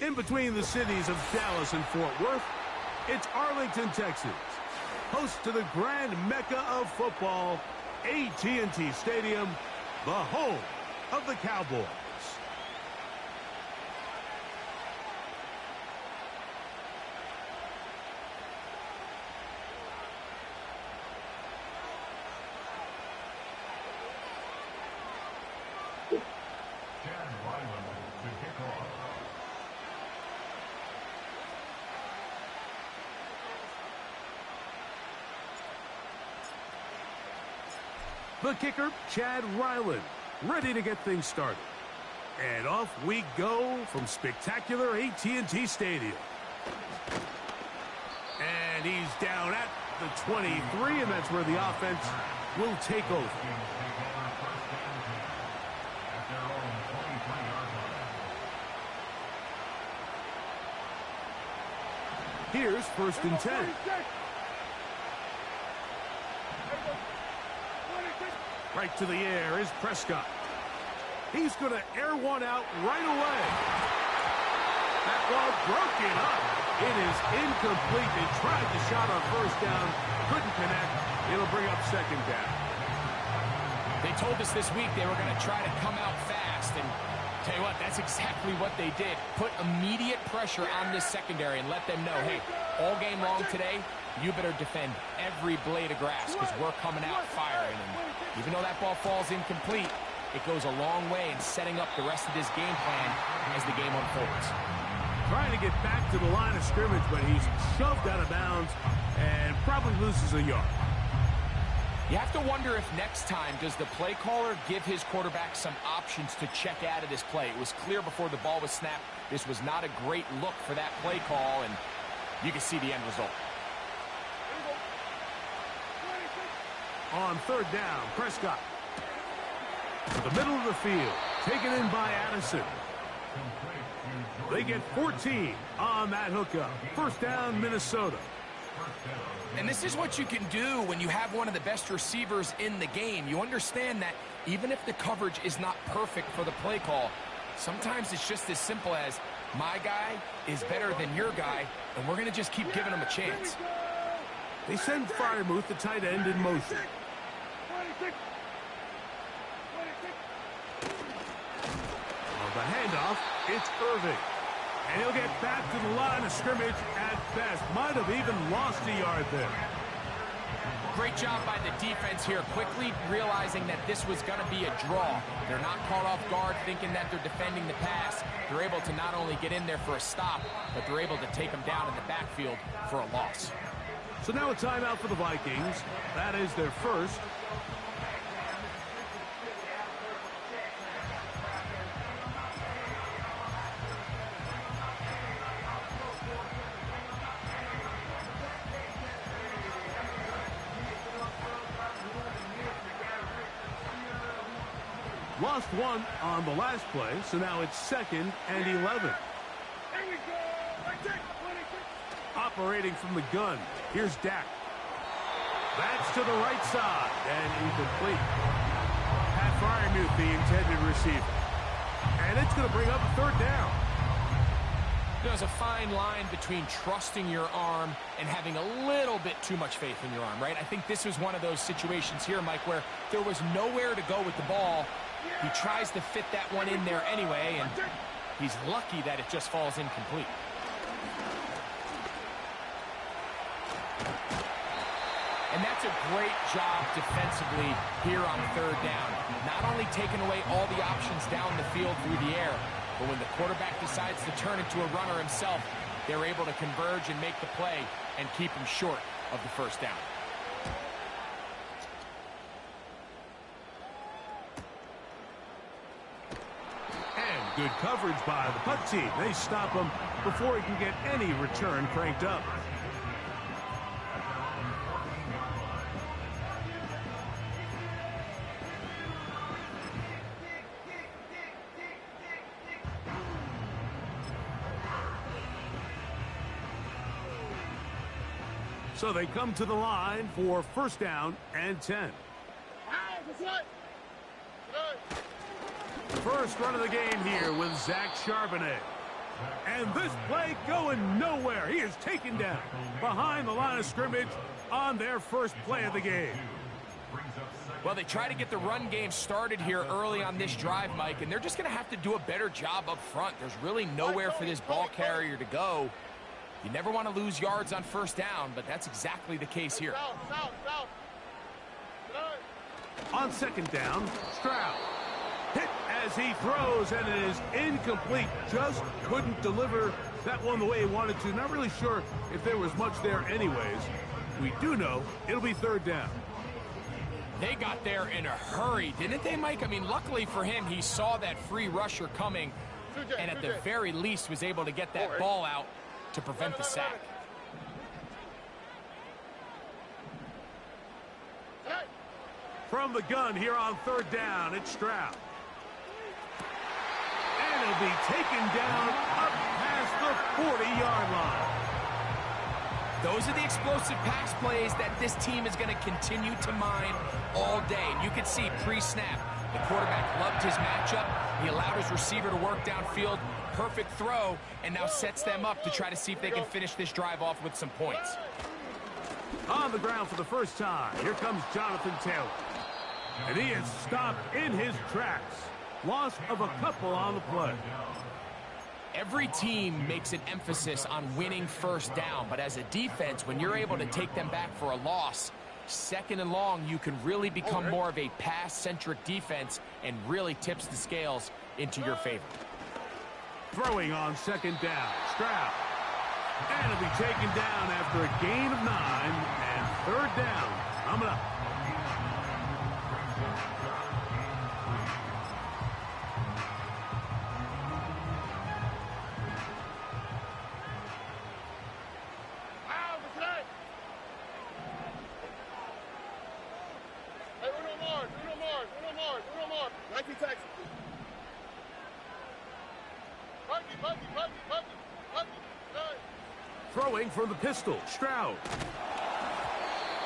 In between the cities of Dallas and Fort Worth, it's Arlington, Texas, host to the grand mecca of football, AT&T Stadium, the home of the Cowboys. The kicker, Chad Ryland, ready to get things started. And off we go from spectacular AT&T Stadium. And he's down at the 23, and that's where the offense will take over. Here's 1st and 10. Right to the air is Prescott. He's going to air one out right away. That ball broken up. It is incomplete. They tried the shot on 1st down. Couldn't connect. It'll bring up 2nd down. They told us this week they were going to try to come out fast. And tell you what, that's exactly what they did. Put immediate pressure on this secondary and let them know, hey, all game long today, you better defend every blade of grass because we're coming out firing. And even though that ball falls incomplete, it goes a long way in setting up the rest of this game plan as the game unfolds. Trying to get back to the line of scrimmage, but he's shoved out of bounds and probably loses a yard. You have to wonder if next time does the play caller give his quarterback some options to check out of this play. It was clear before the ball was snapped this was not a great look for that play call, and you can see the end result. On 3rd down, Prescott. To the middle of the field, taken in by Addison. They get 14 on that hookup. 1st down, Minnesota. And this is what you can do when you have one of the best receivers in the game. You understand that even if the coverage is not perfect for the play call, sometimes it's just as simple as my guy is better than your guy, and we're going to just keep giving him a chance. They send Freiermuth, the tight end, in motion. On the handoff, it's Irving. And he'll get back to the line of scrimmage at best. Might have even lost a yard there. Great job by the defense here, quickly realizing that this was going to be a draw. They're not caught off guard thinking that they're defending the pass. They're able to not only get in there for a stop, but they're able to take them down in the backfield for a loss. So now a timeout for the Vikings. That is their first. Lost one on the last play, so now it's 2nd and 11. Operating from the gun, here's Dak. That's to the right side and incomplete. Pat Freiermuth, the intended receiver. And it's going to bring up 3rd down. There's a fine line between trusting your arm and having a little bit too much faith in your arm, right? I think this was one of those situations here, Mike, where there was nowhere to go with the ball. He tries to fit that one in there anyway, and he's lucky that it just falls incomplete. And that's a great job defensively here on 3rd down. Not only taking away all the options down the field through the air, but when the quarterback decides to turn into a runner himself, they're able to converge and make the play and keep him short of the 1st down. Good coverage by the punt team. They stop him before he can get any return cranked up. So they come to the line for 1st down and 10. First run of the game here with Zach Charbonnet. And this play going nowhere. He is taken down behind the line of scrimmage on their first play of the game. Well, they try to get the run game started here early on this drive, Mike, and they're just going to have to do a better job up front. There's really nowhere for this ball carrier to go. You never want to lose yards on first down, but that's exactly the case here. On second down, Stroud hit as he throws, and it is incomplete. Just couldn't deliver that one the way he wanted to. Not really sure if there was much there anyways. We do know it'll be third down. They got there in a hurry, didn't they, Mike? I mean, luckily for him, he saw that free rusher coming, and at the very least was able to get that ball out to prevent the sack. From the gun here on third down, it's Stroud. And he'll be taken down up past the 40-yard line. Those are the explosive pass plays that this team is going to continue to mine all day. And you can see pre-snap, the quarterback loved his matchup. He allowed his receiver to work downfield. Perfect throw, and now sets them up to try to see if they can finish this drive off with some points. On the ground for the first time, here comes Jonathan Taylor. And he is stopped in his tracks. Loss of a couple on the play. Every team makes an emphasis on winning first down, but as a defense, when you're able to take them back for a loss, second and long, you can really become more of a pass-centric defense and really tips the scales into your favor. Throwing on second down, Stroud. And he'll be taken down after a gain of 9 and third down. Coming up. Throwing from the pistol, Stroud.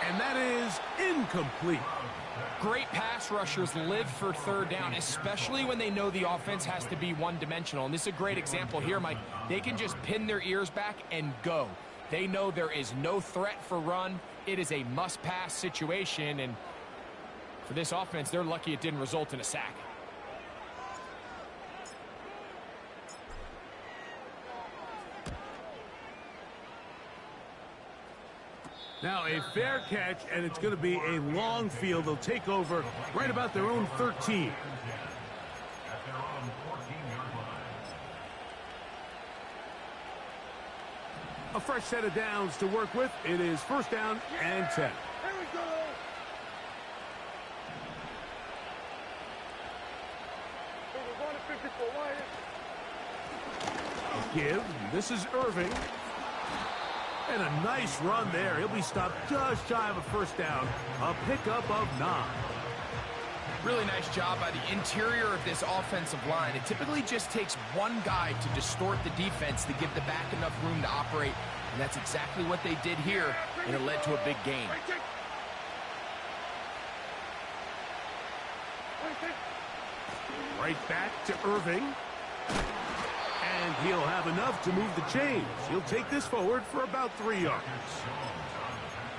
And that is incomplete. Great pass rushers live for third down, especially when they know the offense has to be one-dimensional. And this is a great example here, Mike. They can just pin their ears back and go. They know there is no threat for run. It is a must-pass situation, and for this offense, they're lucky it didn't result in a sack. Now a fair catch, and it's going to be a long field. They'll take over right about their own 13. A fresh set of downs to work with. It is first down and 10. Give. This is Irving. And a nice run there. He'll be stopped just shy of a first down. A pickup of 9. Really nice job by the interior of this offensive line. It typically just takes one guy to distort the defense to give the back enough room to operate. And that's exactly what they did here, and it led to a big gain. Right back to Irving. And he'll have enough to move the chains. He'll take this forward for about 3 yards.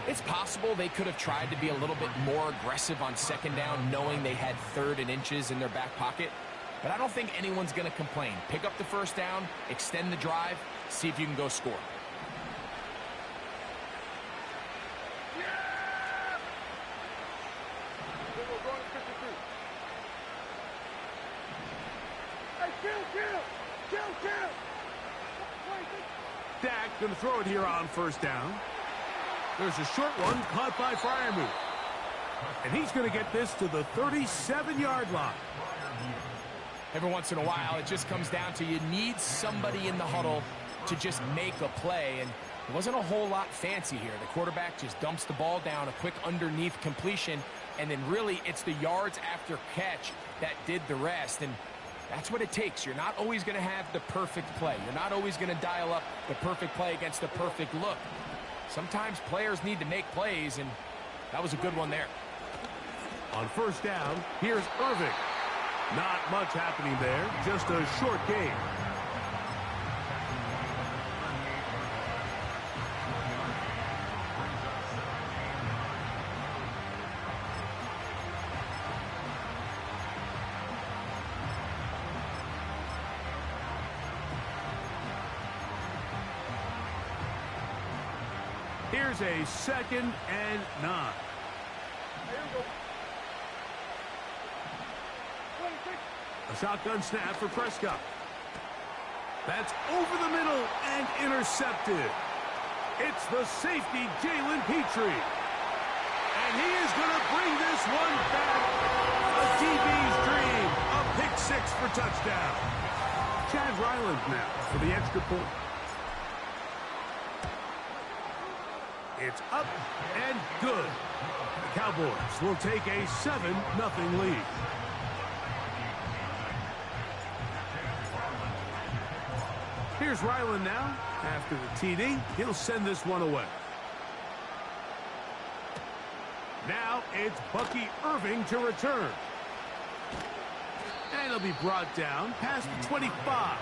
It's possible they could have tried to be a little bit more aggressive on second down, knowing they had third and inches in their back pocket. But I don't think anyone's going to complain. Pick up the first down, extend the drive, see if you can go score. Dak going to throw it here on first down. There's a short one caught by Freiermuth. And he's going to get this to the 37-yard line. Every once in a while, it just comes down to you need somebody in the huddle to just make a play. And it wasn't a whole lot fancy here. The quarterback just dumps the ball down, a quick underneath completion, and then really it's the yards after catch that did the rest. And that's what it takes. You're not always going to have the perfect play. You're not always going to dial up the perfect play against the perfect look. Sometimes players need to make plays, and that was a good one there. On first down, here's Irving. Not much happening there, just a short gain. Here's a 2nd and 9. A shotgun snap for Prescott. That's over the middle and intercepted. It's the safety, Jalen Petrie. And he is going to bring this one back. A DB's dream. A pick 6 for touchdown. Chad Ryland now for the extra point. It's up and good. The Cowboys will take a 7-0 lead. Here's Ryland now. After the TD, he'll send this one away. Now it's Bucky Irving to return. And he'll be brought down past the 25.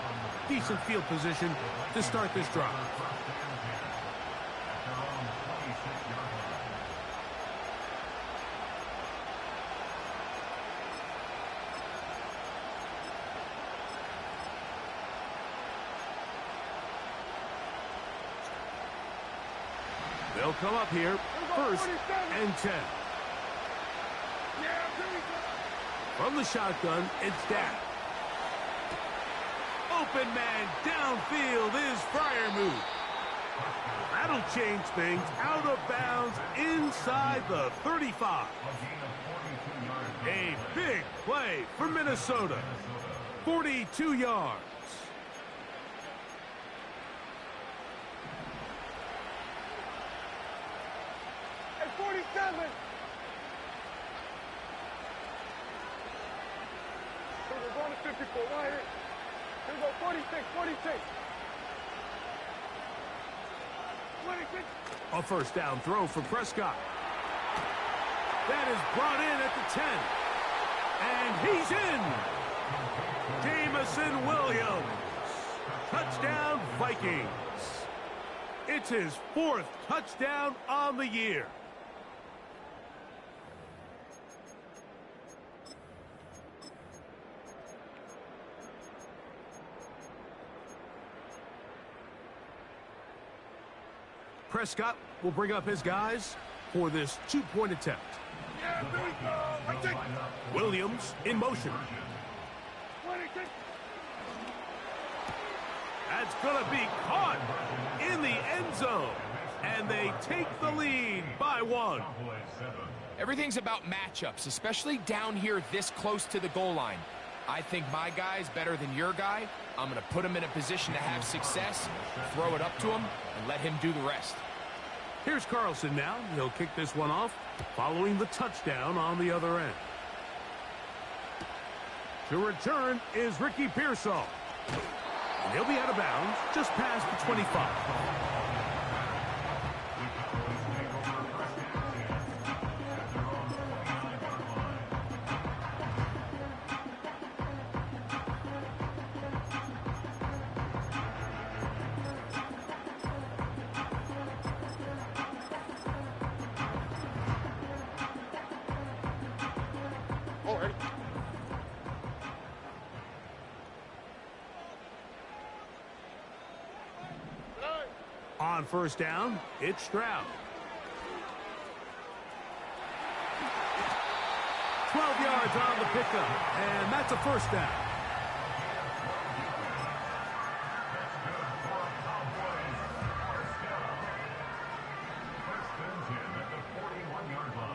Decent field position to start this drive. They'll come up here, 1st and 10. From the shotgun, it's Dak. Open man downfield is Freiermuth. That'll change things. Out of bounds inside the 35. A big play for Minnesota. 42 yards. At 47. So we're going to 54. Right here. Here we go. 46. 46. 26. A first down throw for Prescott. That is brought in at the 10. And he's in. Jamison Williams. Touchdown, Vikings. It's his 4th touchdown on the year. Prescott will bring up his guys for this 2-point attempt. Williams in motion. That's going to be caught in the end zone. And they take the lead by 1. Everything's about matchups, especially down here this close to the goal line. I think my guy's better than your guy. I'm going to put him in a position to have success, throw it up to him, and let him do the rest. Here's Carlson now. He'll kick this one off following the touchdown on the other end. To return is Ricky Pearsall. And he'll be out of bounds just past the 25. On first down, it's Stroud. 12 yards on the pickup, and that's a first down.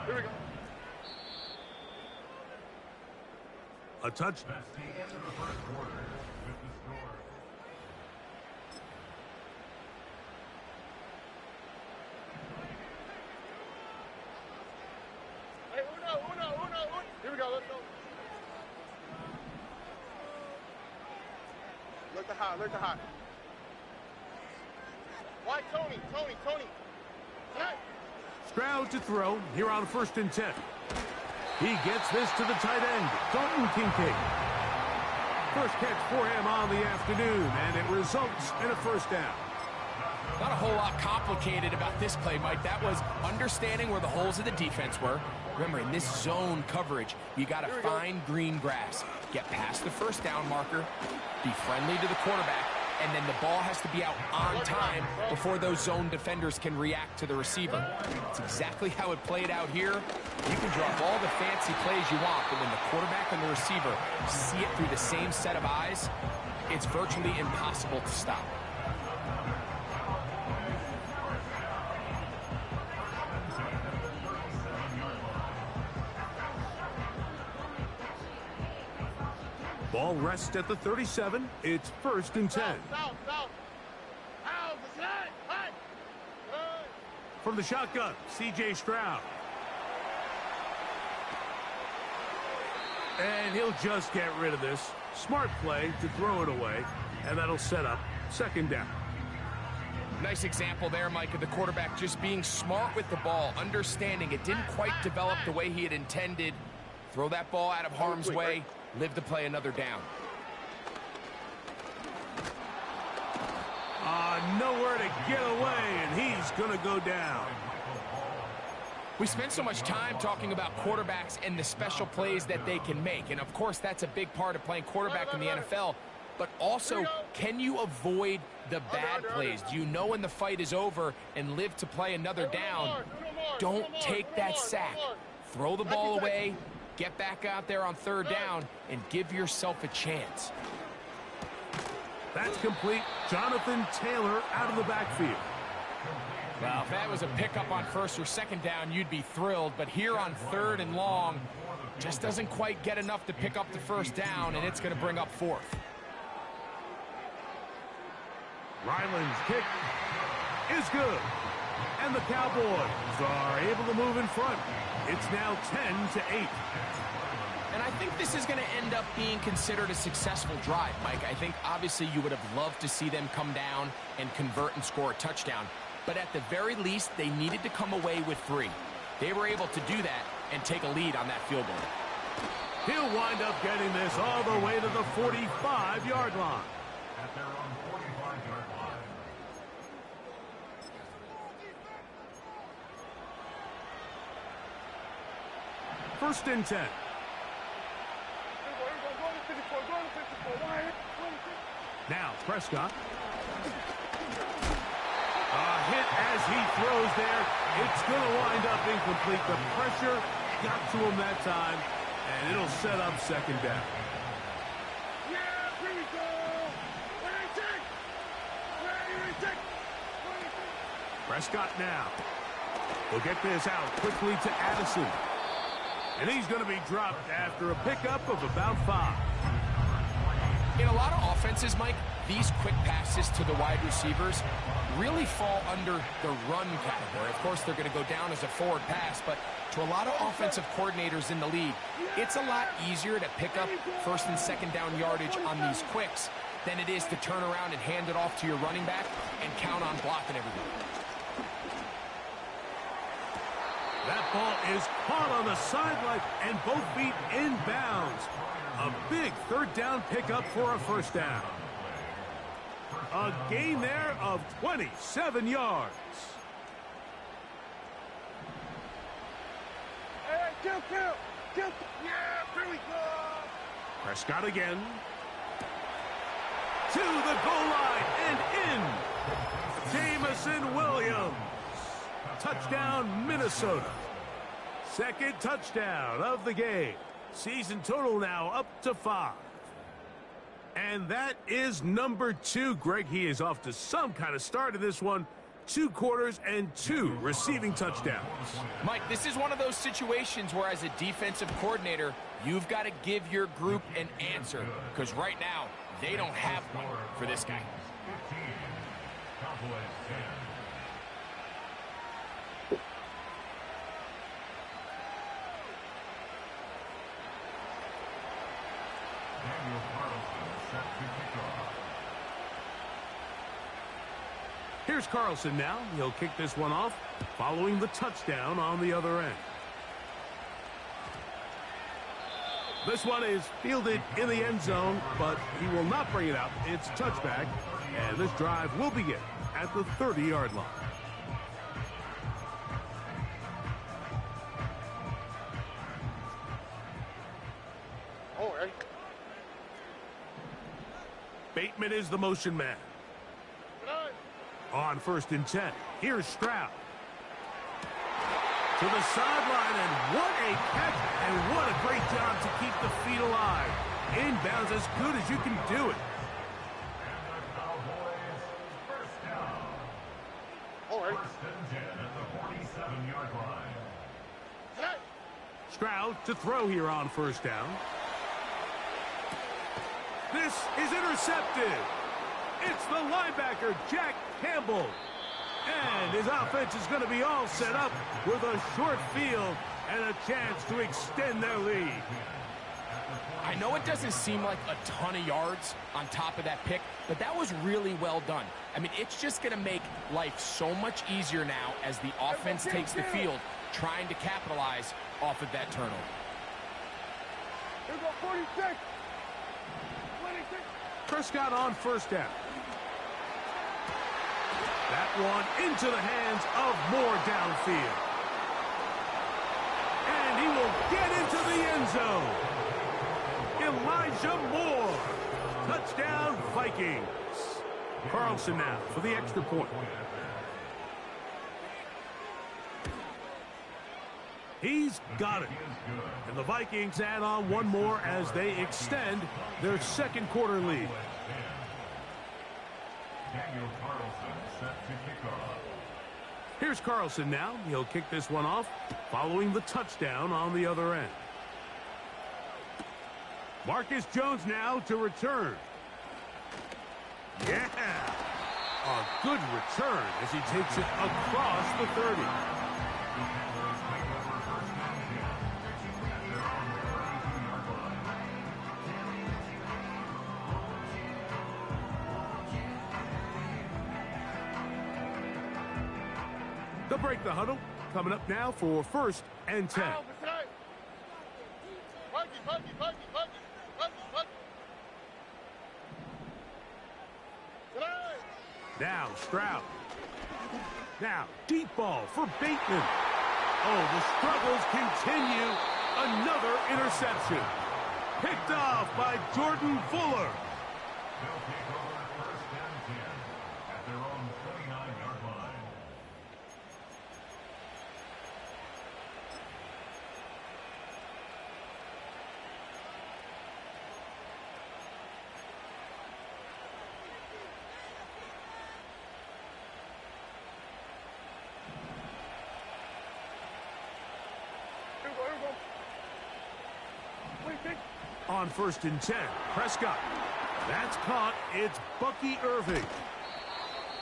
Here we go. A touchdown. That's the end of the first quarter with the score. Hey, uno. Here we go, let's go. Look the hot. Why Tony? Hey. Stroud to throw here on 1st and 10. He gets this to the tight end, Dalton Kincaid. First catch for him on the afternoon, and it results in a first down. Not a whole lot complicated about this play, Mike. That was understanding where the holes of the defense were. Remember, in this zone coverage, you got to find green grass. Get past the first down marker, be friendly to the quarterback, and then the ball has to be out on time before those zone defenders can react to the receiver. It's exactly how it played out here. You can drop all the fancy plays you want, but when the quarterback and the receiver see it through the same set of eyes, it's virtually impossible to stop. Ball rests at the 37. It's 1st and 10. From the shotgun, C.J. Stroud. And he'll just get rid of this. Smart play to throw it away, and that'll set up 2nd down. Nice example there, Mike, of the quarterback just being smart with the ball, understanding it didn't quite develop the way he had intended. Throw that ball out of harm's way, live to play another down. Nowhere to get away, and he's going to go down. We spend so much time talking about quarterbacks and the special plays that they can make, and of course that's a big part of playing quarterback in the NFL, but also, can you avoid the bad plays? Do you know when the fight is over and live to play another down? Don't take that sack. Throw the ball away, get back out there on 3rd down, and give yourself a chance. That's complete. Jonathan Taylor out of the backfield. Well, if that was a pickup on 1st or 2nd down, you'd be thrilled. But here on 3rd and long, just doesn't quite get enough to pick up the 1st down, and it's going to bring up 4th. Ryland's kick is good. And the Cowboys are able to move in front. It's now 10-8. And I think this is going to end up being considered a successful drive, Mike. I think obviously you would have loved to see them come down and convert and score a touchdown. But at the very least, they needed to come away with 3. They were able to do that and take a lead on that field goal. He'll wind up getting this all the way to the 45-yard line. At their own 45-yard line. First and 10. Now Prescott. A hit as he throws there. It's going to wind up incomplete. The pressure got to him that time, and it'll set up 2nd down. Prescott now. He'll get this out quickly to Addison. And he's going to be dropped after a pickup of about 5. In a lot of offenses, Mike, these quick passes to the wide receivers really fall under the run category. Of course, they're going to go down as a forward pass, but to a lot of offensive coordinators in the league, it's a lot easier to pick up 1st and 2nd down yardage on these quicks than it is to turn around and hand it off to your running back and count on blocking everything. That ball is caught on the sideline, and both feet inbounds. A big 3rd down pickup for a 1st down. A gain there of 27 yards. Hey, kill. Yeah, here we go. Prescott again. To the goal line and in. Jamison Williams. Touchdown, Minnesota. 2nd touchdown of the game. Season total now up to 5. And that is number 2. Greg, he is off to some kind of start in this one. 2 quarters and 2 receiving touchdowns. Mike, this is one of those situations where as a defensive coordinator, you've got to give your group an answer. Because right now, they don't have one for this guy. 15. Cowboys 10. Here's Carlson now. He'll kick this one off following the touchdown on the other end. This one is fielded in the end zone, but he will not bring it out. It's touchback, and this drive will begin at the 30-yard line. Bateman is the motion man. On 1st and 10, here's Stroud. To the sideline, and what a catch, and what a great job to keep the feet alive. Inbounds as good as you can do it. And the Cowboys first down. All right. First and 10 at the 47-yard line. Stroud to throw here on 1st down. This is intercepted. It's the linebacker, Jack Campbell. And his offense is going to be all set up with a short field and a chance to extend their lead. I know it doesn't seem like a ton of yards on top of that pick, but that was really well done. I mean, it's just going to make life so much easier now as the offense takes the field, trying to capitalize off of that turnover. Here we go, 46. 26. Prescott on 1st down. That one into the hands of Moore downfield. And he will get into the end zone. Elijah Moore. Touchdown, Vikings. Carlson now for the extra point. He's got it. And the Vikings add on one more as they extend their 2nd quarter lead. Daniel Carlson set to kick off. Here's Carlson now. He'll kick this one off following the touchdown on the other end. Marcus Jones now to return. Yeah! A good return as he takes it across the 30. They'll break the huddle. Coming up now for 1st and 10. Now Stroud. Now deep ball for Bateman. Oh, the struggles continue. Another interception. Picked off by Jordan Fuller. They'll take over 1st and 10 at their own 29-yard line. On 1st and 10, Prescott. That's caught. It's Bucky Irving.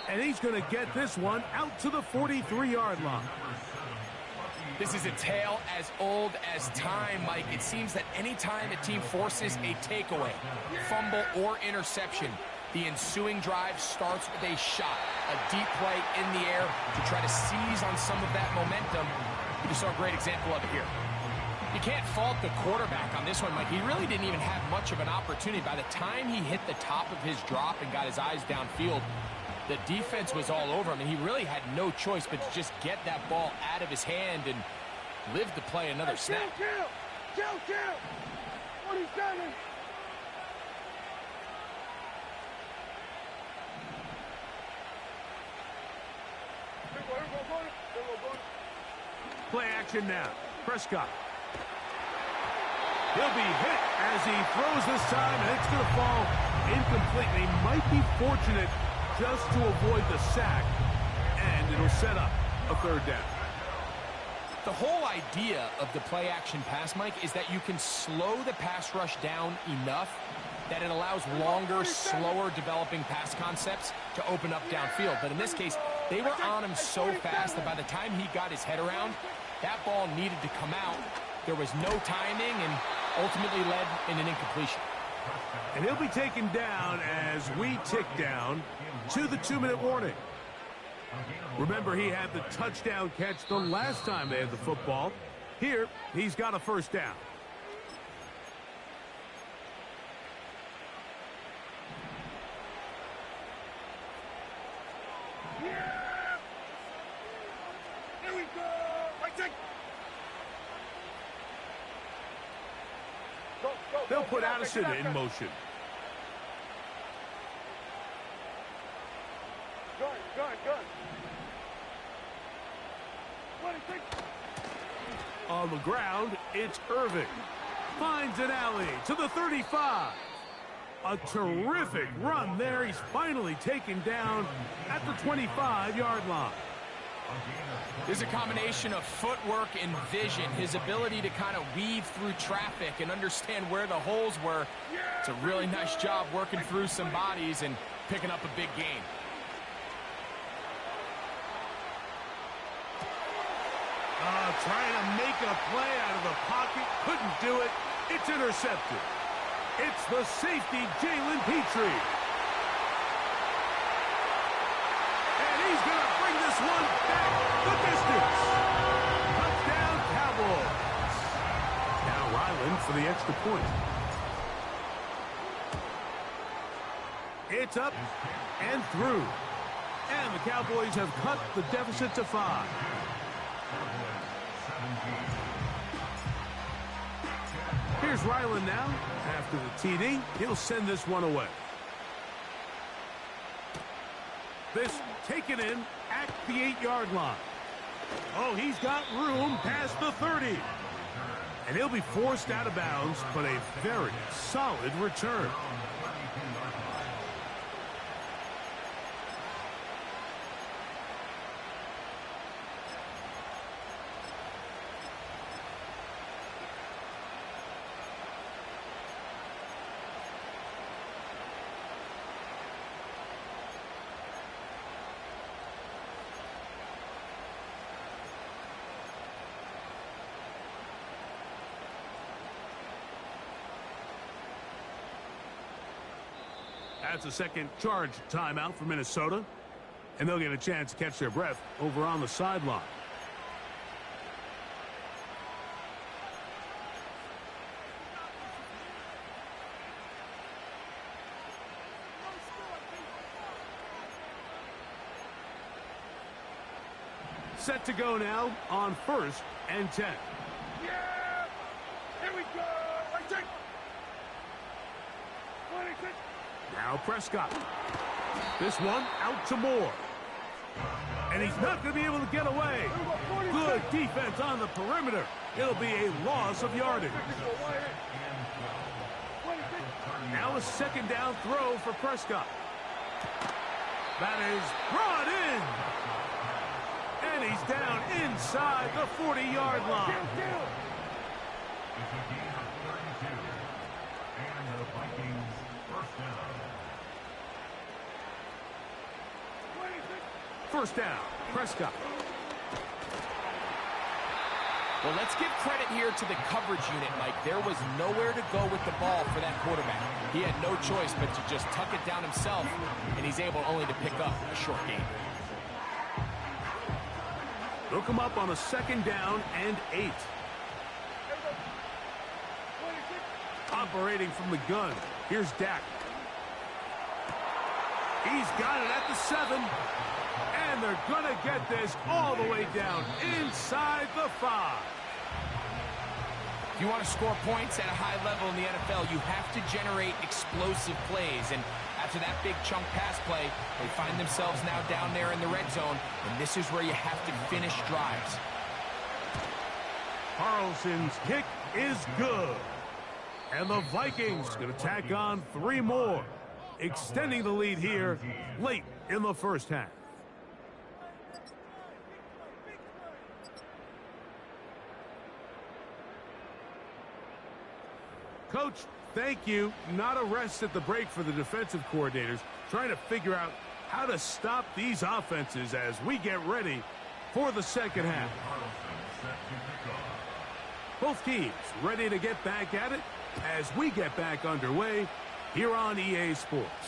And he's going to get this one out to the 43-yard line. This is a tale as old as time, Mike. It seems that any time a team forces a takeaway, fumble, or interception, the ensuing drive starts with a shot, a deep play in the air to try to seize on some of that momentum. You just saw a great example of it here. You can't fault the quarterback on this one, Mike. He really didn't even have much of an opportunity. By the time he hit the top of his drop and got his eyes downfield, the defense was all over him, and he really had no choice but to just get that ball out of his hand and live to play another snap. Kill! 47! Play action now. Prescott. He'll be hit as he throws this time, and it's going to fall incomplete. And he might be fortunate just to avoid the sack, and it'll set up a 3rd down. The whole idea of the play-action pass, Mike, is that you can slow the pass rush down enough that it allows longer, slower developing pass concepts to open up downfield. But in this case, they were on him so fast that by the time he got his head around, that ball needed to come out. There was no timing and ultimately led in an incompletion. And he'll be taken down as we tick down to the 2-minute warning. Remember, he had the touchdown catch the last time they had the football. Here, he's got a 1st down. Yeah! Here we go! They'll put Addison in motion. Go ahead. On the ground, it's Irving. Finds an alley to the 35. A terrific run there. He's finally taken down at the 25-yard line. There's a combination of footwork and vision, his ability to kind of weave through traffic and understand where the holes were. It's a really nice job working through some bodies and picking up a big gain. Trying to make a play out of the pocket. Couldn't do it. It's intercepted. It's the safety, Jalen Petrie. And he's going to bring this one back the distance. Touchdown, Cowboys. Now Ryland for the extra point. It's up and through. And the Cowboys have cut the deficit to 5. Here's Ryland now. After the TD, he'll send this one away. This taken in at the 8-yard line. Oh, he's got room past the 30. And he'll be forced out of bounds, but a very solid return. That's a second charge timeout for Minnesota. And they'll get a chance to catch their breath over on the sideline. Set to go now on 1st and 10. Yeah! Here we go! Right there! 26. Now Prescott. This one out to Moore. And he's not going to be able to get away. Good defense on the perimeter. It'll be a loss of yardage. Now a second down throw for Prescott. That is brought in. And he's down inside the 40-yard line. It's a gain of 32. And the Vikings first down. First down, Prescott. Well, let's give credit here to the coverage unit, Mike. There was nowhere to go with the ball for that quarterback. He had no choice but to just tuck it down himself, and he's able only to pick up a short gain. They'll come up on a second down and 8. Operating from the gun. Here's Dak. He's got it at the 7. And they're going to get this all the way down inside the 5. If you want to score points at a high level in the NFL, you have to generate explosive plays. And after that big chunk pass play, they find themselves now down there in the red zone. And this is where you have to finish drives. Carlson's kick is good. And the Vikings going to tack on 3 more, extending the lead here late in the first half. Coach, thank you. Not a rest at the break for the defensive coordinators, trying to figure out how to stop these offenses as we get ready for the second half. Both teams ready to get back at it as we get back underway here on EA Sports.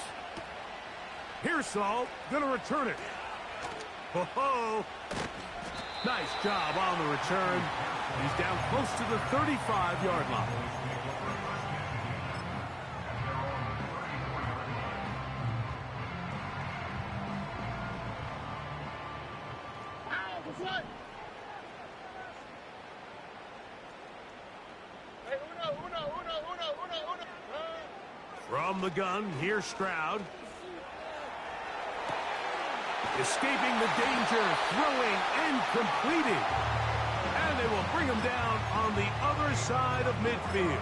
Pearsall going to return it. Ho-ho! Nice job on the return. He's down close to the 35-yard line. From the gun, here's Stroud. Escaping the danger, throwing and completing. And they will bring him down on the other side of midfield.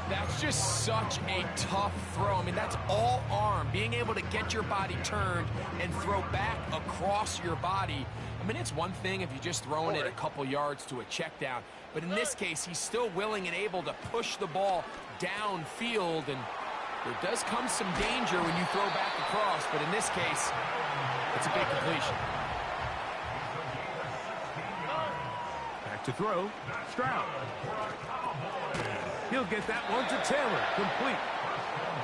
That's just such a tough throw. I mean, that's all arm, being able to get your body turned and throw back across your body. I mean, it's one thing if you're just throwing it a couple yards to a check down, but in this case, he's still willing and able to push the ball downfield, and there does come some danger when you throw back across, but in this case, it's a big completion. Back to throw, Stroud. He'll get that one to Taylor, complete.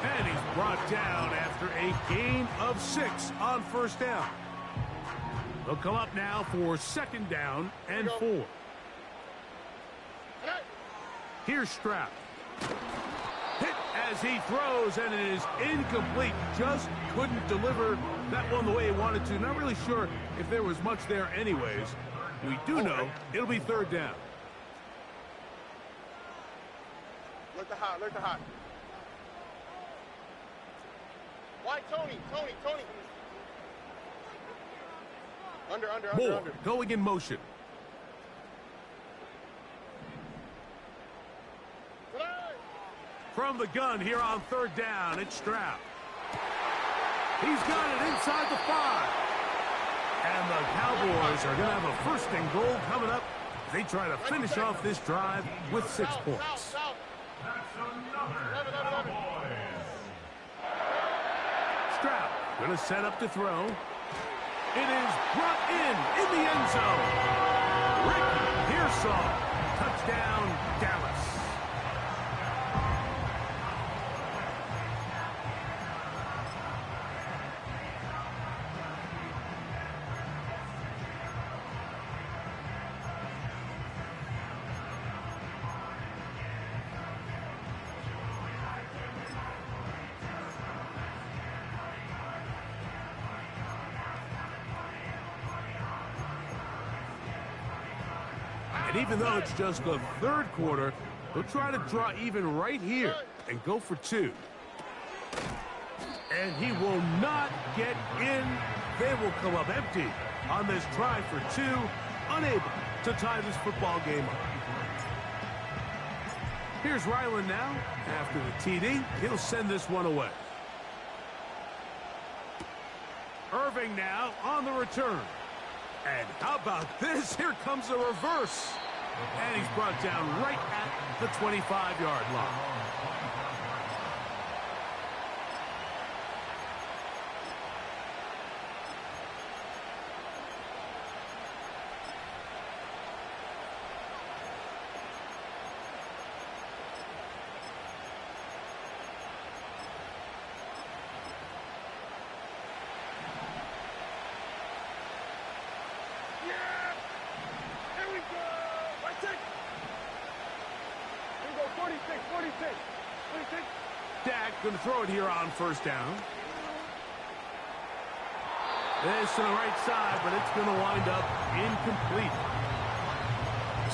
And he's brought down after a gain of 6 on first down. They'll come up now for second down and 4. Here's Stroud. Hit as he throws, and it is incomplete. Just couldn't deliver that one the way he wanted to. Not really sure if there was much there anyways. We do know it'll be third down. Look the hot, look the hot. Why Tony? Under. Moore going in motion. From the gun here on third down, it's Stroud. He's got it inside the 5. And the Cowboys are going to have a first and goal coming up. They try to finish off this drive with 6 points. Stroud going to set up to throw. It is brought in the end zone. Rick Pearsall, touchdown, Dallas. And even though it's just the third quarter, they'll try to draw even right here and go for 2. And he will not get in. They will come up empty on this try for 2, unable to tie this football game up. Here's Ryland now. After the TD, he'll send this one away. Irving now on the return. And how about this? Here comes a reverse. And he's brought down right at the 25-yard line. Dak going to throw it here on first down. This to the right side, but it's going to wind up incomplete.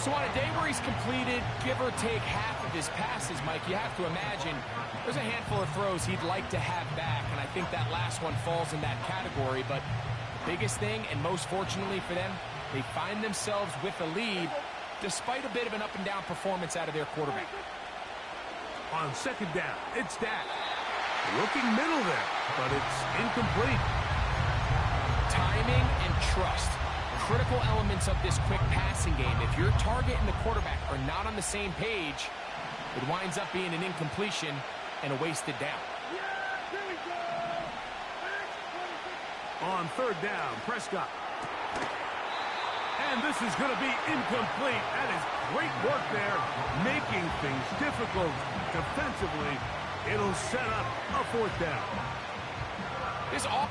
So on a day where he's completed, give or take half of his passes, Mike, you have to imagine there's a handful of throws he'd like to have back, and I think that last one falls in that category. But the biggest thing, and most fortunately for them, they find themselves with a lead despite a bit of an up-and-down performance out of their quarterback. On second down, it's Dak. Looking middle there, but it's incomplete. Timing and trust, critical elements of this quick passing game. If your target and the quarterback are not on the same page, it winds up being an incompletion and a wasted down. On third down, Prescott. And this is going to be incomplete. That is great work there, making things difficult defensively. It'll set up a fourth down. This all.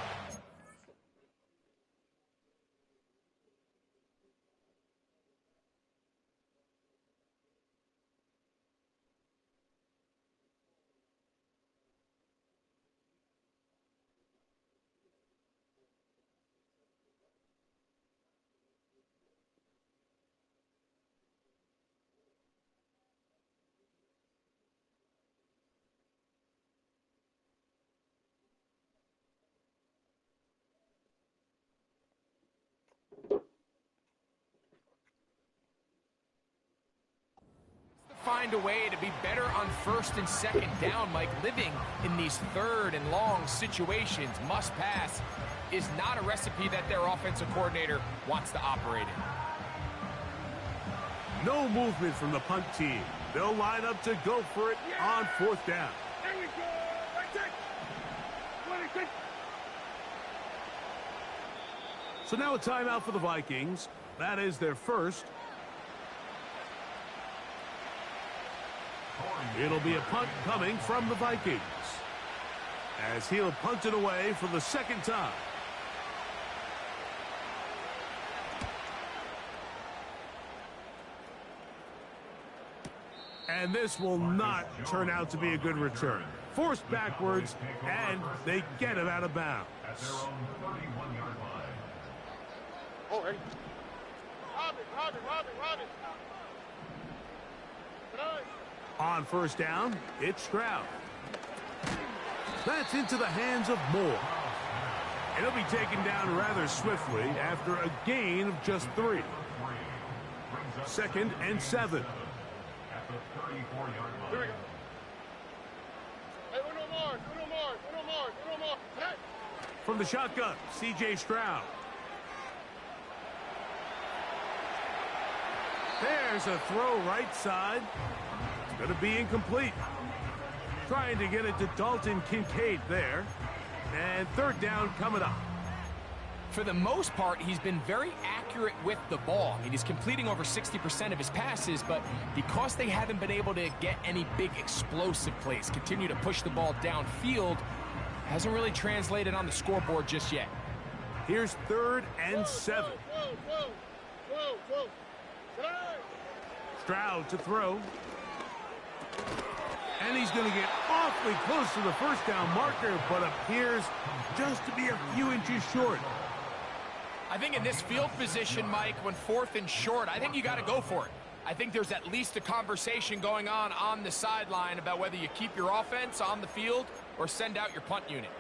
find a way to be better on first and second down, Mike. Living in these third and long situations, must pass, is not a recipe that their offensive coordinator wants to operate in. No movement from the punt team. They'll line up to go for it on fourth down. There we go. Right there. 26. So now a timeout for the Vikings. That is their first. It'll be a punt coming from the Vikings, as he'll punt it away for the second time. And this will not turn out to be a good return. Forced backwards, and they get him out of bounds. At their own 31-yard line. Oh, hey. Robin. On first down, it's Stroud. That's into the hands of Moore. And he'll be taken down rather swiftly after a gain of just 3. 2nd and 7. At the 34-yard line. Here we go. Hey, uno more. Hey. From the shotgun, C.J. Stroud. There's a throw right side. It's going to be incomplete. Trying to get it to Dalton Kincaid there. And third down coming up. For the most part, he's been very accurate with the ball. I mean, he's completing over 60% of his passes, but because they haven't been able to get any big explosive plays, continue to push the ball downfield, hasn't really translated on the scoreboard just yet. Here's 3rd and 7. Whoa. Stroud to throw. And he's going to get awfully close to the first down marker, but appears just to be a few inches short. I think in this field position, Mike, when 4th and short, I think you got to go for it. I think there's at least a conversation going on the sideline about whether you keep your offense on the field or send out your punt unit.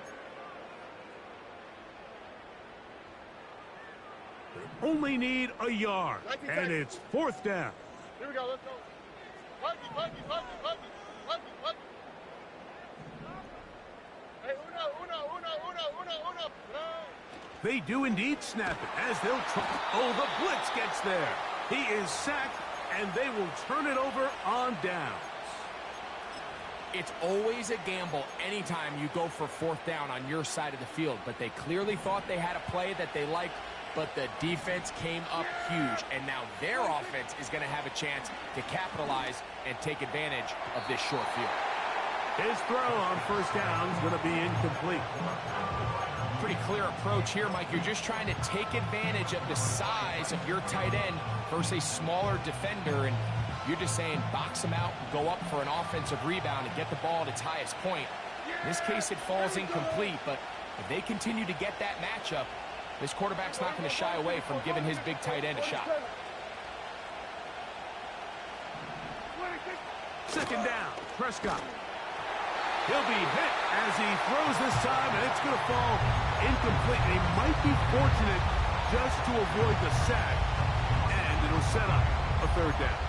They only need a yard, and it's 4th down. Here we go, let's go. Pucky. Hey, uno. They do indeed snap it as they'll try. Oh, the blitz gets there. He is sacked, and they will turn it over on downs. It's always a gamble anytime you go for 4th down on your side of the field, but they clearly thought they had a play that they liked, but the defense came up huge, and now their offense is going to have a chance to capitalize and take advantage of this short field. His throw on first down is going to be incomplete. Pretty clear approach here, Mike. You're just trying to take advantage of the size of your tight end versus a smaller defender, and you're just saying box him out, go up for an offensive rebound, and get the ball at its highest point. In this case, it falls incomplete, but if they continue to get that matchup, this quarterback's not going to shy away from giving his big tight end a shot. 2nd down, Prescott. He'll be hit as he throws this time, and it's going to fall incomplete. He might be fortunate just to avoid the sack, and it'll set up a 3rd down.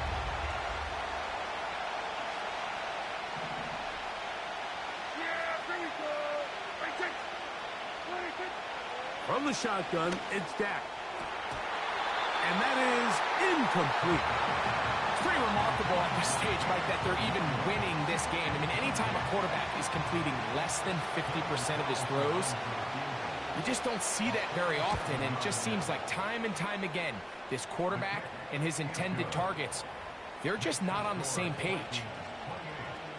From the shotgun, it's Dak. And that is incomplete. It's pretty remarkable at this stage, Mike, that they're even winning this game. I mean, anytime a quarterback is completing less than 50% of his throws, you just don't see that very often. And it just seems like time and time again, this quarterback and his intended targets, they're just not on the same page.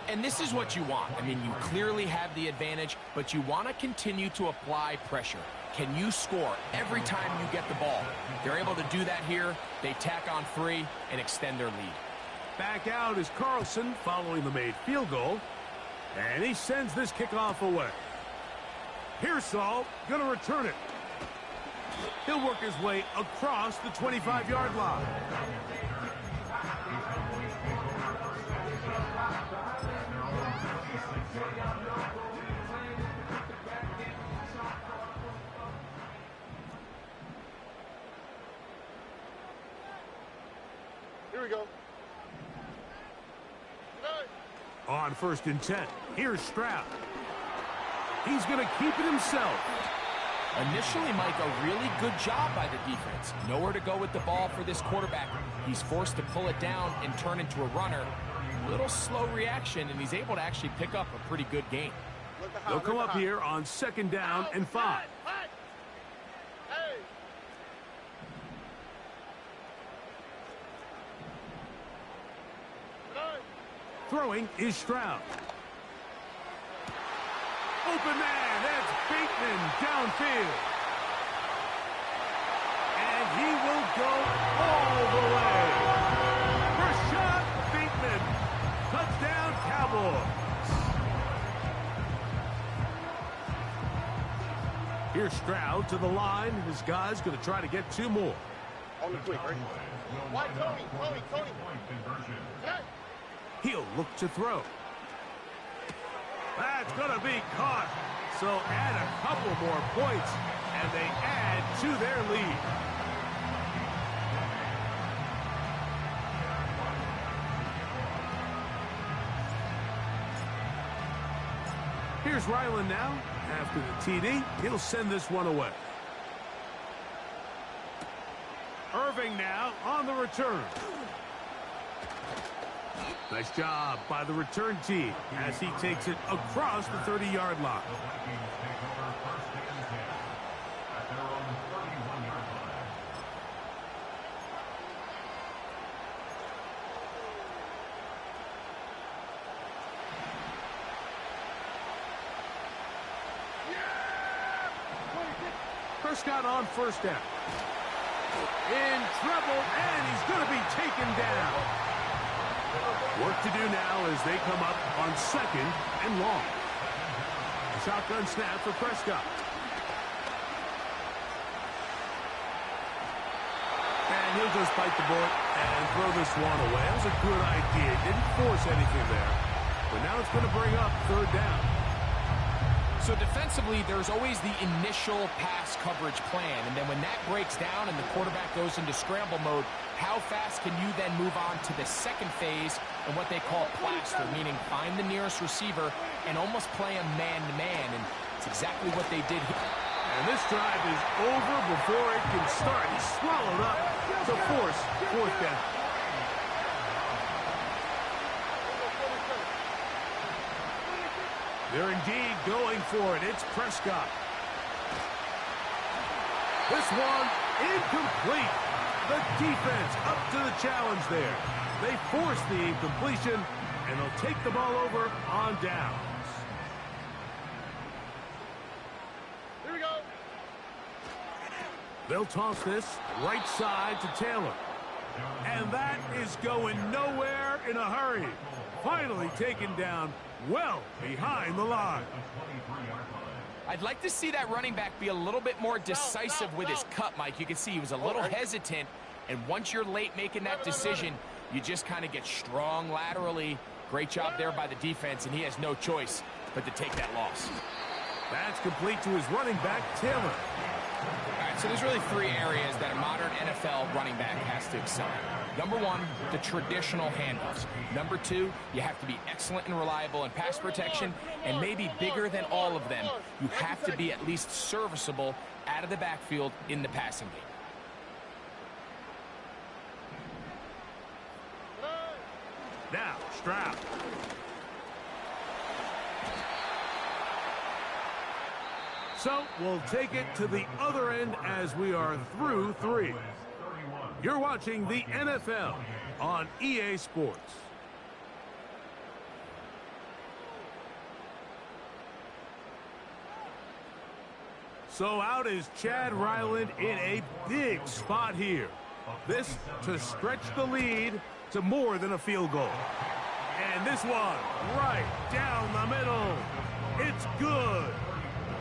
And this is what you want. I mean, you clearly have the advantage, but you want to continue to apply pressure. Can you score every time you get the ball? They're able to do that here. They tack on 3 and extend their lead. Back out is Carlson following the made field goal. And he sends this kickoff away. Pearsall going to return it. He'll work his way across the 25-yard line. Here we go. On 1st and 10, here's Stroud. He's going to keep it himself. Initially, Mike, a really good job by the defense. Nowhere to go with the ball for this quarterback. He's forced to pull it down and turn into a runner. A little slow reaction, and he's able to actually pick up a pretty good game. They'll come up here on 2nd down and 5. Throwing is Stroud. Open man, that's Bateman downfield. And he will go all the way. Rashad Bateman, touchdown Cowboys. Here's Stroud to the line. This guy's going to try to get 2 more. On the quick, right? Why, Tony? He'll look to throw. That's going to be caught. So add a couple more points, and they add to their lead. Here's Ryland now. After the TD, he'll send this one away. Irving now on the return. Nice job by the return team as he takes it across the 30-yard line. The Vikings take over 1st and 10 at their own 31-yard line. Prescott on 1st down. In trouble, and he's going to be taken down. Work to do now as they come up on 2nd and long. A shotgun snap for Prescott. And he'll just bite the bullet and throw this one away. That was a good idea. Didn't force anything there. But now it's going to bring up 3rd down. So defensively, there's always the initial pass coverage plan, and then when that breaks down and the quarterback goes into scramble mode, how fast can you then move on to the 2nd phase and what they call plaster, meaning find the nearest receiver and almost play him man-to-man, and it's exactly what they did here. And this drive is over before it can start. He's swallowed up to force 4th down. They're indeed going for it. It's Prescott. This one incomplete. The defense up to the challenge there. They force the incompletion, and they'll take the ball over on downs. Here we go. They'll toss this right side to Taylor. And that is going nowhere in a hurry. Finally taken down well behind the line. I'd like to see that running back be a little bit more decisive with his cut, Mike. You can see he was a little hesitant, and once you're late making that decision, you just kind of get strong laterally. Great job there by the defense, and he has no choice but to take that loss. That's complete to his running back, Taylor. All right, so there's really 3 areas that a modern NFL running back has to excel at. Number 1, the traditional handoffs. Number 2, you have to be excellent and reliable in pass protection, and maybe bigger than all of them, you have to be at least serviceable out of the backfield in the passing game. Now, Stroud. So we'll take it to the other end as we are through 3. You're watching the NFL on EA Sports. So out is Chad Ryland in a big spot here. This to stretch the lead to more than a field goal. And this one right down the middle. It's good.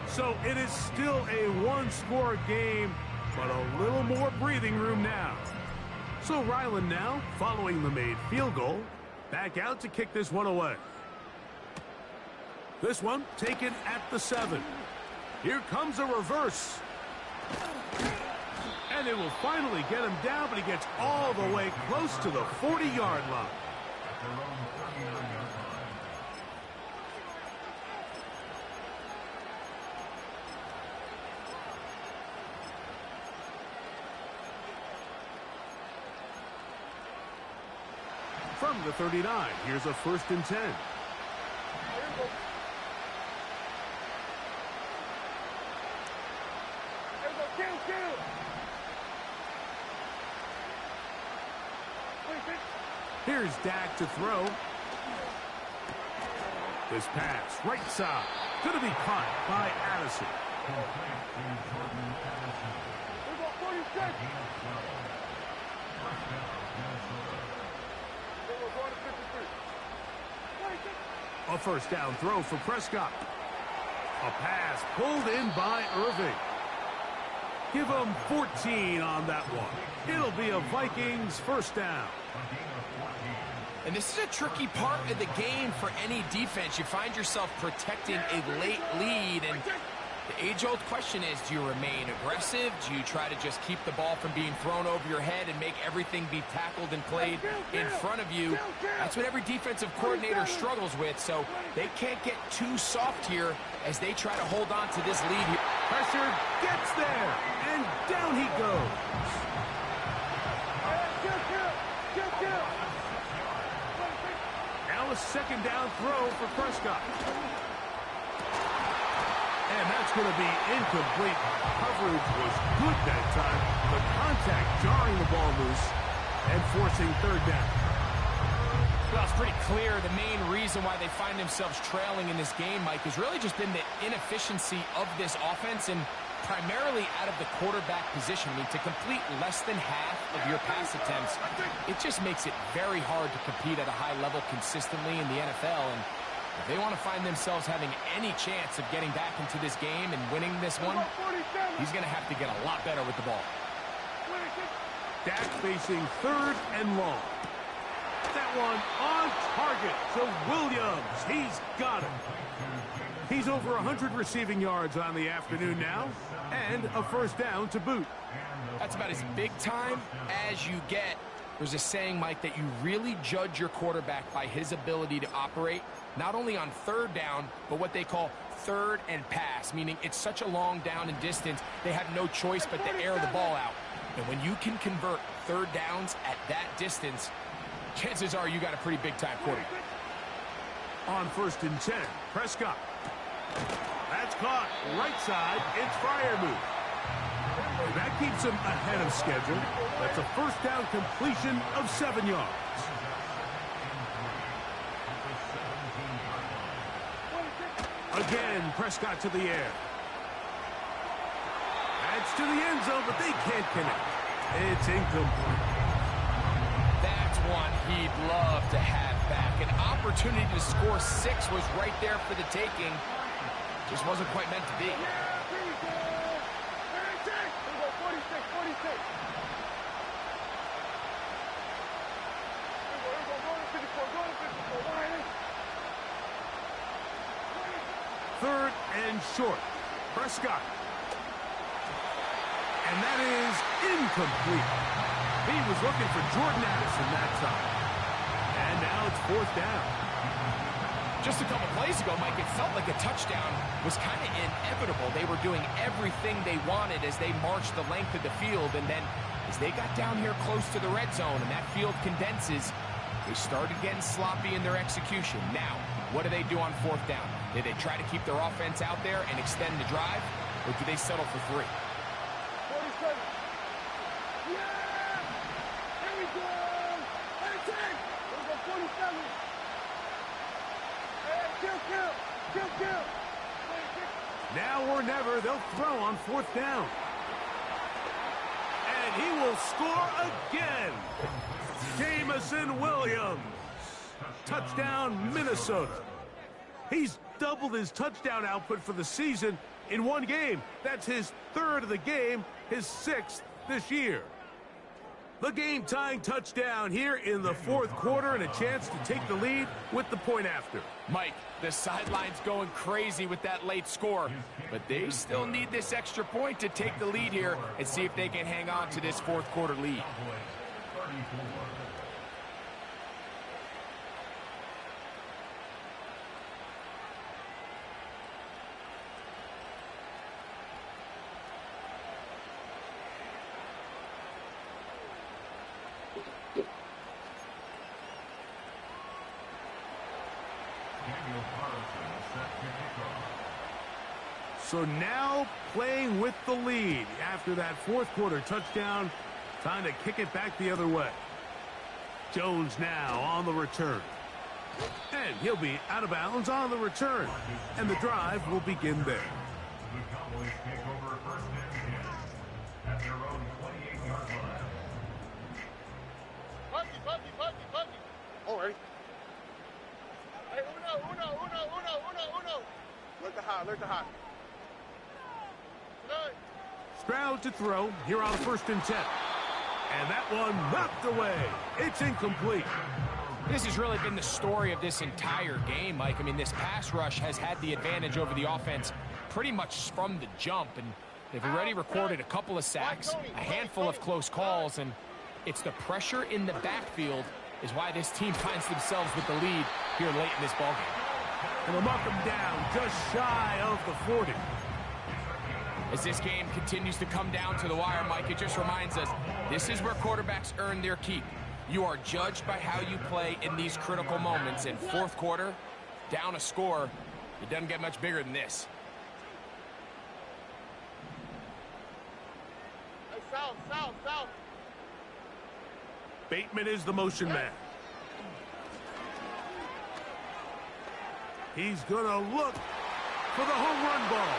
So it is still a one-score game, but a little more breathing room now. So Ryland now, following the made field goal, back out to kick this one away. This one taken at the 7. Here comes a reverse. And it will finally get him down, but he gets all the way close to the 40-yard line. their own 39-yard line. From the 39, here's a 1st and 10. Here's Dak to throw. This pass, right side. Going to be caught by Addison. A 1st down throw for Prescott. A pass pulled in by Irving. Give him 14 on that one. It'll be a Vikings 1st down. And this is a tricky part of the game for any defense. You find yourself protecting a late lead, and the age-old question is, do you remain aggressive? Do you try to just keep the ball from being thrown over your head and make everything be tackled and played in front of you? That's what every defensive coordinator struggles with, so they can't get too soft here as they try to hold on to this lead here. Pressure gets there, and down he goes. Now a 2nd down throw for Prescott. And that's going to be incomplete. Coverage was good that time. The contact jarring the ball loose and forcing 3rd down. Well, it's pretty clear the main reason why they find themselves trailing in this game, Mike, has really just been the inefficiency of this offense and primarily out of the quarterback position. I mean, to complete less than half of your pass attempts, it just makes it very hard to compete at a high level consistently in the NFL. And if they want to find themselves having any chance of getting back into this game and winning this one, he's going to have to get a lot better with the ball. Dak facing 3rd and long. That one on target to Williams. He's got it. He's over 100 receiving yards on the afternoon now, and a 1st down to boot. That's about as big time as you get. There's a saying, Mike, that you really judge your quarterback by his ability to operate, not only on 3rd down, but what they call 3rd and pass, meaning it's such a long down and distance, they have no choice but to air the ball out. And when you can convert 3rd downs at that distance, chances are you got a pretty big-time quarterback. On 1st and 10, Prescott. That's caught. Right side, it's Freiermuth. That keeps him ahead of schedule. That's a 1st down completion of 7 yards. Again, Prescott to the air. That's to the end zone, but they can't connect. It's incomplete. That's one he'd love to have back. An opportunity to score 6 was right there for the taking. Just wasn't quite meant to be. Third and short. Prescott. And that is incomplete. He was looking for Jordan Addison that time. And now it's 4th down. Just a couple plays ago, Mike, it felt like a touchdown was kind of inevitable. They were doing everything they wanted as they marched the length of the field. And then as they got down here close to the red zone and that field condenses, they started getting sloppy in their execution. Now, what do they do on 4th down? Do they try to keep their offense out there and extend the drive, or do they settle for 3? 47. Yeah! There we go! Hey, take! There we go, 47. Hey, kill! Now or never, they'll throw on 4th down. And he will score again. Jamison Williams. Touchdown, Minnesota. He's doubled his touchdown output for the season in one game. That's his 3rd of the game, his 6th this year. The game-tying touchdown here in the 4th quarter and a chance to take the lead with the point after. Mike, the sideline's going crazy with that late score, but they still need this extra point to take the lead here and see if they can hang on to this 4th quarter lead. So now playing with the lead after that fourth quarter touchdown. Time to kick it back the other way. Jones now on the return. And he'll be out of bounds on the return. And the drive will begin there. The Cowboys take over first and 10 at their own 28-yard line. Bucky. Oh, ready? Hey, uno. Alert the high. Stroud to throw here on first and 10. And that one knocked away. It's incomplete. This has really been the story of this entire game, Mike. I mean, this pass rush has had the advantage over the offense pretty much from the jump. And they've already recorded a couple of sacks, a handful of close calls, and it's the pressure in the backfield is why this team finds themselves with the lead here late in this ballgame. And they'll mark him down just shy of the 40. As this game continues to come down to the wire, Mike, it just reminds us this is where quarterbacks earn their keep. You are judged by how you play in these critical moments. In fourth quarter, down a score, it doesn't get much bigger than this. Hey, south. Bateman is the motion man. He's going to look for the home run ball.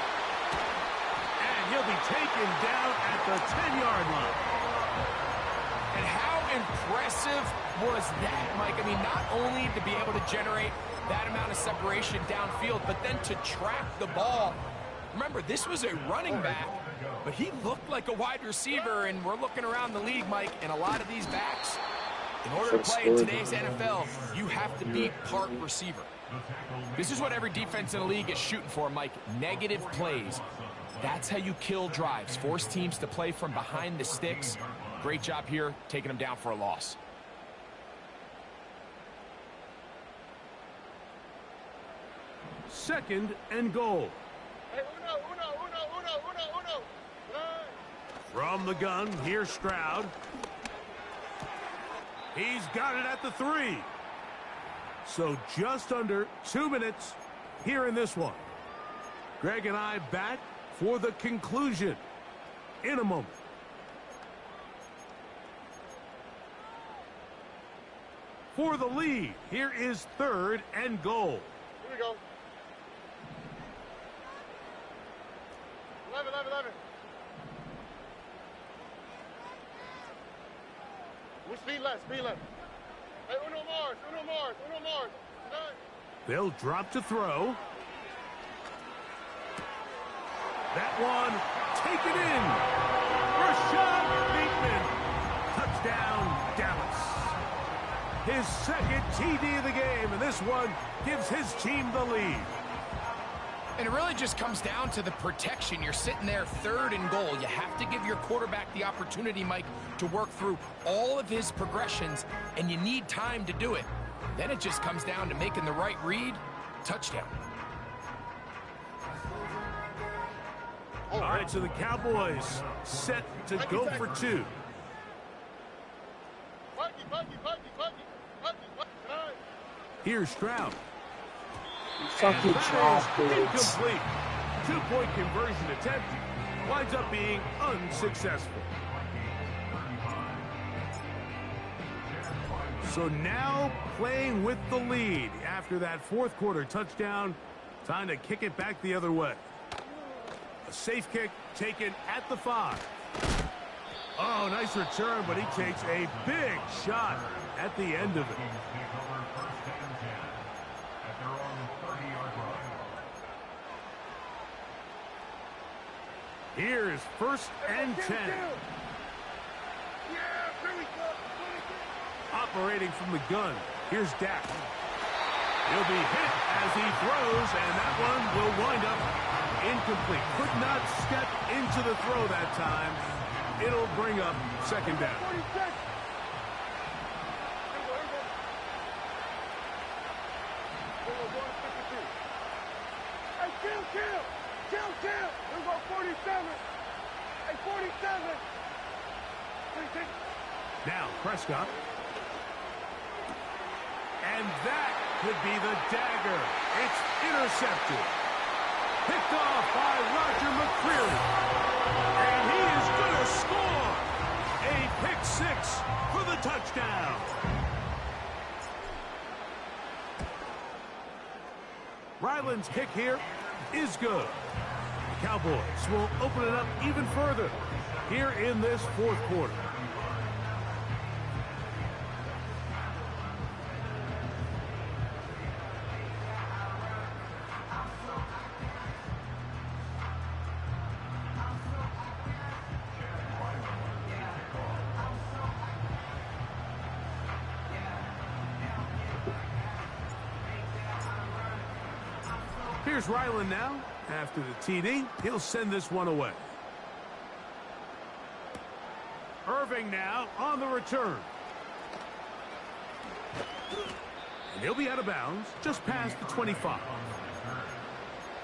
And he'll be taken down at the 10-yard line. And how impressive was that, Mike? I mean, not only to be able to generate that amount of separation downfield, but then to track the ball. Remember, this was a running back, but he looked like a wide receiver, and we're looking around the league, Mike, and a lot of these backs, in order to play in today's NFL, you have to be part receiver. This is what every defense in the league is shooting for, Mike. Negative plays. That's how you kill drives. Force teams to play from behind the sticks. Great job here, taking them down for a loss. Second and goal. Hey, uno. From the gun, here's Stroud. He's got it at the 3. So just under 2 minutes here in this one. Greg and I back for the conclusion in a moment. For the lead, here is third and goal. Here we go. 11. We speed left. Hey, uno Mars. They'll drop to throw. That one taken in. Rashad Bateman. Touchdown, Dallas. His second TD of the game, and this one gives his team the lead. And it really just comes down to the protection. You're sitting there third and goal. You have to give your quarterback the opportunity, Mike, to work through all of his progressions, and you need time to do it. Then it just comes down to making the right read. Touchdown. All right, so the Cowboys set to go for 2. Here's Stroud. Fucking chocolate. Incomplete. 2-point conversion attempt winds up being unsuccessful. So now playing with the lead after that fourth quarter touchdown. Time to kick it back the other way. A safe kick taken at the 5. Oh, nice return, but he takes a big shot at the end of it. Here's first and 10. Operating from the gun, here's Dak. He'll be hit as he throws, and that one will wind up incomplete. Could not step into the throw that time. It'll bring up second down. Kill. We're going 47. Hey, 47. Now Prescott. And that could be the dagger. It's intercepted. Picked off by Roger McCreary. And he is going to score. A pick six for the touchdown. Ryland's kick here is good. The Cowboys will open it up even further here in this fourth quarter. Here's Ryland now. After the TD, he'll send this one away. Irving now on the return. And he'll be out of bounds just past the 25.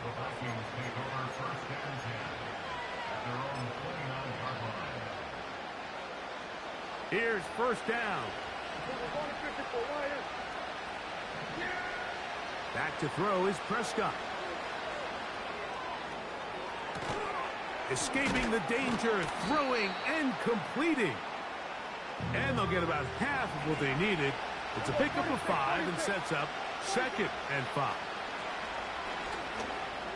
The Vikings take over first and 10 at their own 29-yard line. Here's first down. Back to throw is Prescott. Escaping the danger, throwing and completing. And they'll get about half of what they needed. It's a pickup of 5 and sets up 2nd and 5.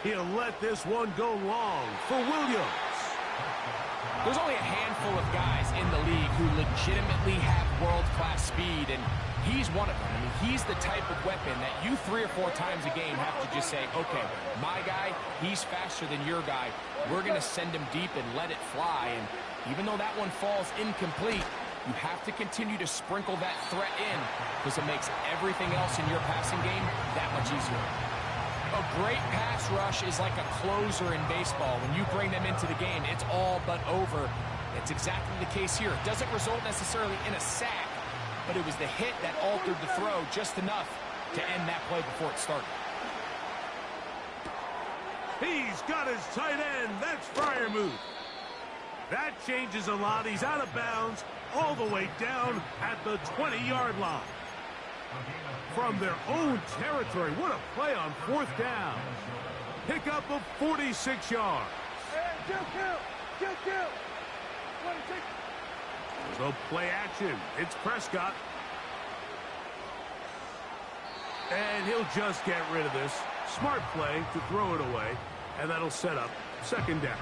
He'll let this one go long for Williams. There's only a handful of guys in the league who legitimately have world-class speed, and he's one of them. I mean, he's the type of weapon that you 3 or 4 times a game have to just say, okay, my guy, he's faster than your guy. We're going to send him deep and let it fly. And even though that one falls incomplete, you have to continue to sprinkle that threat in because it makes everything else in your passing game that much easier. A great pass rush is like a closer in baseball. When you bring them into the game, it's all but over. It's exactly the case here. It doesn't result necessarily in a sack, but it was the hit that altered the throw just enough to end that play before it started. He's got his tight end. That's Freiermuth. That changes a lot. He's out of bounds all the way down at the 20-yard line. From their own territory. What a play on 4th down. Pickup of 46 yards. There's no play action. It's Prescott. And he'll just get rid of this. Smart play to throw it away. And that'll set up 2nd down.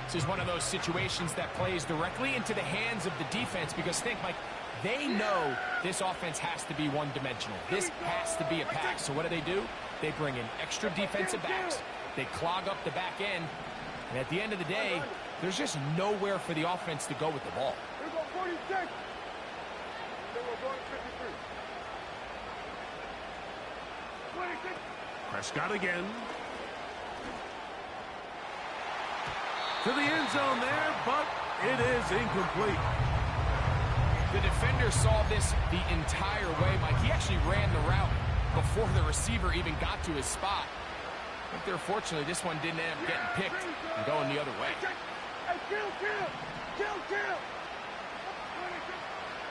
This is one of those situations that plays directly into the hands of the defense because think, Mike, they know this offense has to be one-dimensional. This has to be a pass. So what do? They bring in extra defensive backs. They clog up the back end. And at the end of the day, there's just nowhere for the offense to go with the ball. Prescott again. To the end zone there, but it is incomplete. The defender saw this the entire way, Mike. He actually ran the route before the receiver even got to his spot. But there, fortunately, this one didn't end up getting picked and going the other way.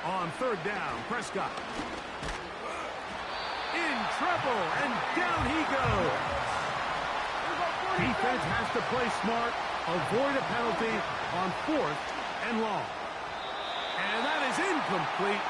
On 3rd down, Prescott. In trouble, and down he goes. Defense has to play smart, avoid a penalty on 4th and long. And that is incomplete.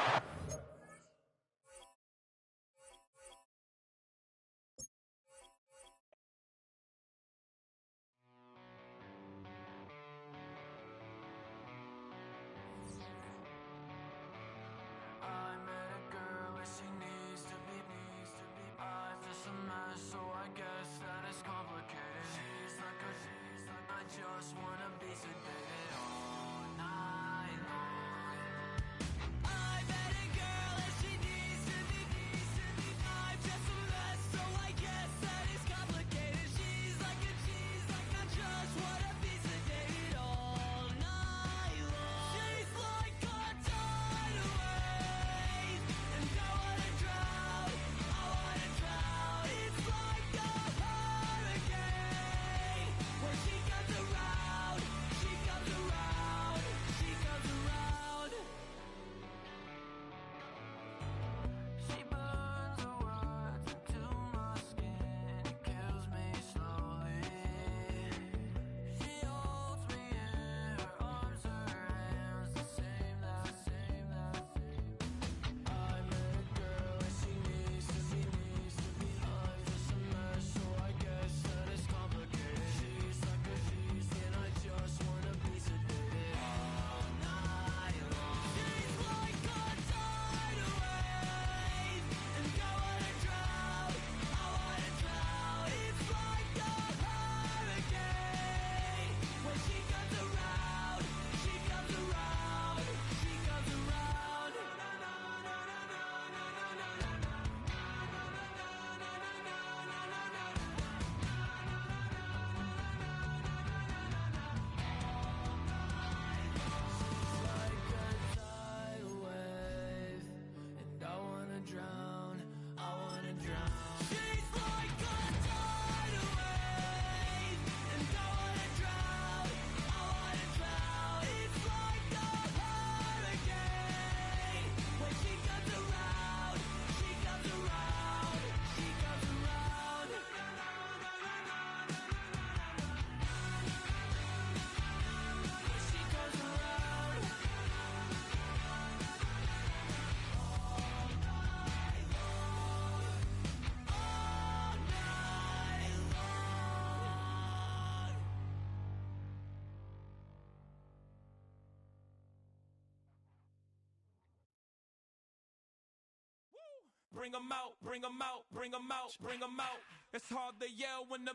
bring them out, bring them out, bring them out, bring them out. It's hard to yell when the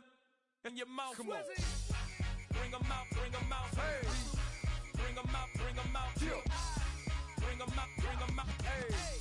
in your mouth. Come on. Bring them out, bring them out. Hey. Bring them out, bring them out. Yeah. Bring them out, bring them out. Hey.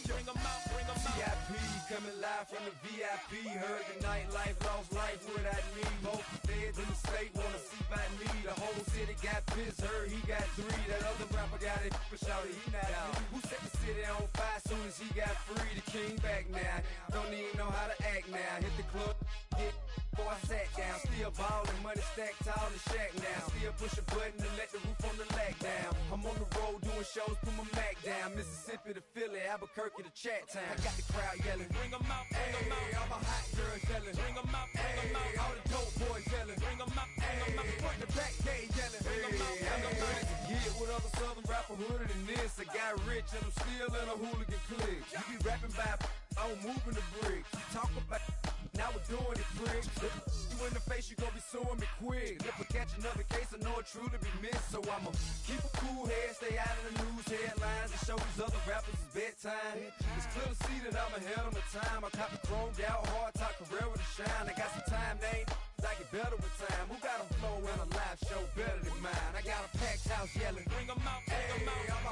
Bring them out, bring them out. VIP coming live from the VIP. Heard the nightlife, lost life without me. Both feds in the state wanna see by me. The whole city got pissed, heard he got 3. That other rapper got it for shouted, he not out. Who set the city on fire soon as he got free? The king back now. Don't even know how to act now. Hit the club, hit. Boy, I sat down, still ballin', money stacked tall in the shack now. Still push a button to let the roof on the lag down. I'm on the road doing shows, put my Mac down. Mississippi to Philly, Albuquerque to Chat Town. I got the crowd yelling, bring them out, bring them out. All my hot girls yelling, bring them out, bring them out. All the dope boys yelling, bring them out, bring them out. Point the back gate yelling, bring them out, bring them out. Get with other southern rapper hooded than this. I got rich and I'm still in a hooligan clique. You be rapping by, I'm moving the brick. You talk about, now we're doing it quick. You in the face, you gon' be suing me quick. If I catch another case, I know it truly be missed. So I'ma keep a cool head, stay out of the news headlines, and show these other rappers it's bedtime. It's clear to see that I'm ahead of my time. I cop the chromed out, hard top career with a shine. I got some time, they ain't I get better with time. Who got a flow and a live show better than mine? I got a packed house yelling, bring them out, bring them out.